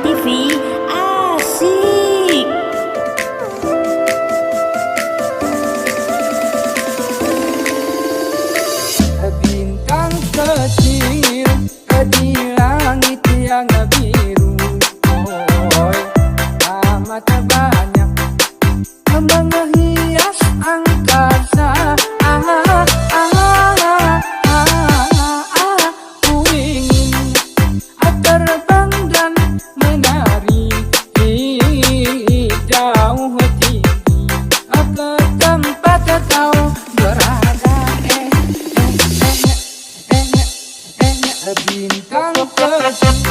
TV asik. Bintang kecil di langit yang biru, amat banyak menghias angkasa. Ku ingin terbang dan menari jauh tinggi ke tempat kau berada. Bintang kecil